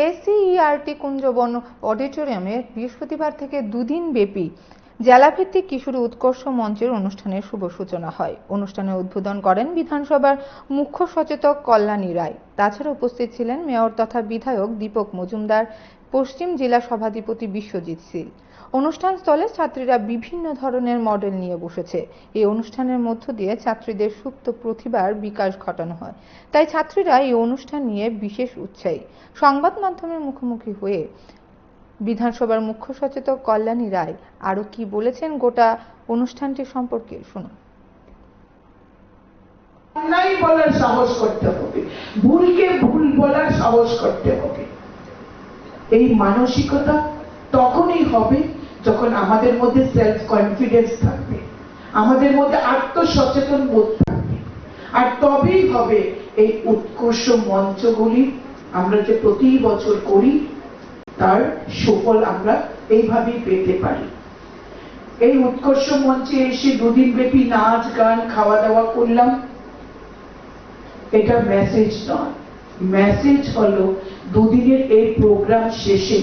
SCERT Kunjaban অডিটোরিয়ামে বৃহস্পতিবার থেকে দুদিন ব্যাপী জেলাভিত্তিক কিশোরী উৎকর্ষ মঞ্চের অনুষ্ঠানের শুভ সূচনা হয়। অনুষ্ঠানের উদ্বোধন করেন বিধানসভার মুখ্য সচেতক কল্যাণী রায়। তাছাড়া উপস্থিত ছিলেন মেয়র তথা বিধায়ক দীপক মজুমদার, পশ্চিম জেলা সভাধিপতি বিশ্বজিৎ শীল। অনুষ্ঠান স্থলে ছাত্রীরা বিভিন্ন ধরনের মডেল নিয়ে বসেছে। এই অনুষ্ঠানের মধ্য দিয়ে ছাত্রীদের সুপ্ত প্রতিভার বিকাশ ঘটানো হয়, তাই ছাত্রীরা এই অনুষ্ঠান নিয়ে বিশেষ উৎসাহী। সংবাদ মাধ্যমের মুখোমুখি হয়ে বিধানসভার মুখ্য সচেতক কল্যাণী রায় আরো কি বলেছেন গোটা অনুষ্ঠানটি সম্পর্কে শুনুন। অন্যায় বলার সাহস করতে হবে, ভুলকে ভুল বলার সাহস করতে হবে। এই মানসিকতা তখনই হবে যখন আমাদের মধ্যে সেলফ কনফিডেন্স থাকবে, আমাদের মধ্যে আত্মসচেতন বোধ থাকবে, আর তবেই হবে এই উৎকর্ষ মঞ্চগুলি আমরা যে প্রতি বছর করি তার সুফল আমরা এইভাবেই পেতে পারি। এই উৎকর্ষ মঞ্চে এসে দুদিন ব্যাপী নাচ গান খাওয়া দাওয়া করলাম, এটা মেসেজ নয়। মেসেজ হলো দুদিনের এই প্রোগ্রাম শেষে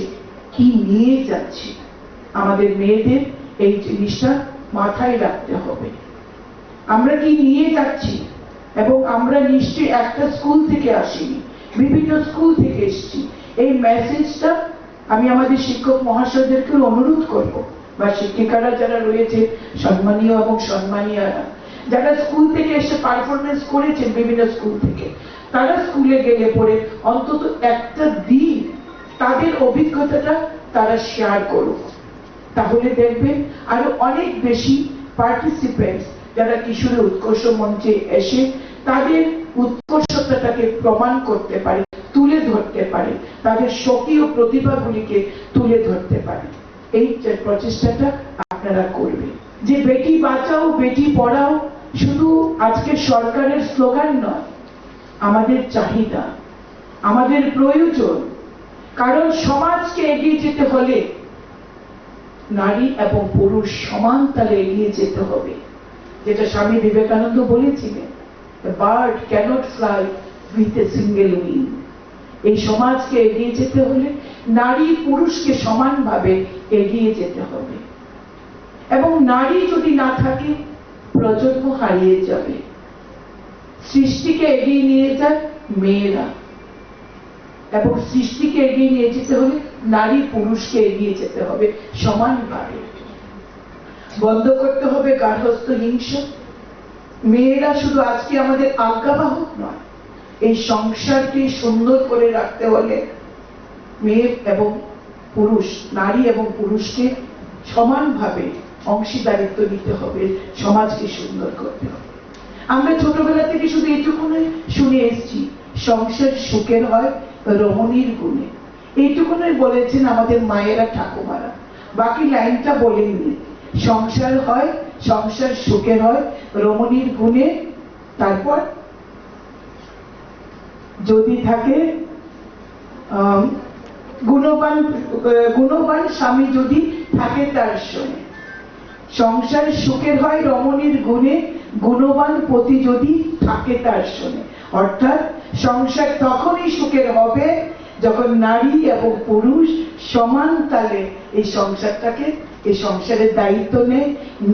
কি নিয়ে যাচ্ছি, আমাদের মেয়েদের এই জিনিসটা মাথায় রাখতে হবে। আমরা কি নিয়ে যাচ্ছি, এবং আমরা নিশ্চয়ই একটা স্কুল থেকে আসিনি, বিভিন্ন স্কুল থেকে এসেছি। এই মেসেজটা আমি আমাদের শিক্ষক মহাশয়দেরকে অনুরোধ করব, বা শিক্ষিকারা যারা রয়েছে সম্মানীয় এবং সম্মানীয়ারা, যারা স্কুল থেকে এসে পারফরমেন্স করেছেন বিভিন্ন স্কুল থেকে, তারা স্কুলে গেলে পরে অন্তত একটা দিন তাদের অভিজ্ঞতাটা তারা শেয়ার করুক। তাহলে দেখবেন আরো অনেক বেশি পার্টিসিপেন্টস যারা কিশোরী উৎকর্ষ মঞ্চে এসে তাদের উৎকর্ষতাটাকে প্রমাণ করতে পারে, তুলে ধরতে পারে, তাদের স্বকীয় প্রতিভাগুলিকে তুলে ধরতে পারে। এই প্রচেষ্টাটা আপনারা করবেন। যে বেটি বাঁচাও বেটি পড়াও শুধু আজকের সরকারের স্লোগান নয়, আমাদের চাহিদা, আমাদের প্রয়োজন। কারণ সমাজকে এগিয়ে যেতে হলে নারী এবং পুরুষ সমান তালে এগিয়ে যেতে হবে। যেটা স্বামী বিবেকানন্দ বলেছিলেন, the bird cannot fly with a single wing। এই সমাজকে এগিয়ে যেতে হলে নারী পুরুষকে সমানভাবে এগিয়ে যেতে হবে, এবং নারী যদি না থাকে প্রজন্ম হারিয়ে যাবে। সৃষ্টিকে এগিয়ে নিয়ে যায় মেয়েরা, এবং সৃষ্টিকে এগিয়ে নিয়ে যেতে হলে নারী পুরুষকে এগিয়ে যেতে হবে সমানভাবে। বন্ধ করতে হবে গার্হস্থ্য হিংসা। মেয়েরা শুধু আজকে আমাদের আজ্ঞাবাহক নয়, এই সংসারকে সুন্দর করে রাখতে হলে মেয়ে এবং পুরুষ, নারী এবং পুরুষকে সমানভাবে অংশীদারিত্ব নিতে হবে, সমাজকে সুন্দর করতে হবে। আমরা ছোটবেলা থেকে শুধু এইটুকুনি শুনে এসেছি, সংসার সুখের হয় রমণীর গুণে। এইটুকুনি বলেছেন আমাদের মায়েরা ঠাকুমারা, বাকি লাইনটা বলেননি। সংসার হয়, সংসার সুখের হয় রমণীর গুণে, তারপর যদি থাকে গুণবান স্বামী যদি থাকে তার সঙ্গে। সংসার সুখের হয় রমণীর গুণে, গুণবান পতি যদি থাকে তার সঙ্গে। অর্থাৎ সংসার তখনই সুখের হবে যখন নারী এবং পুরুষ সমান তালে এই সংসারটাকে, এই সংসারের দায়িত্ব নেয়,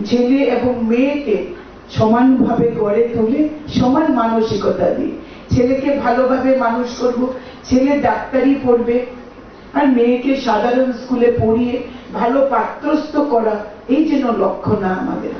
ছেলে এবং মেয়েকে সমানভাবে গড়ে তোলে, সমান মানসিকতা দিয়ে। ছেলেকে ভালোভাবে মানুষ করব, ছেলে ডাক্তারি পড়বে, আর মেয়েকে সাধারণ স্কুলে পড়িয়ে ভালো পাত্রস্থ করা, এই যেন লক্ষ্য না আমাদের।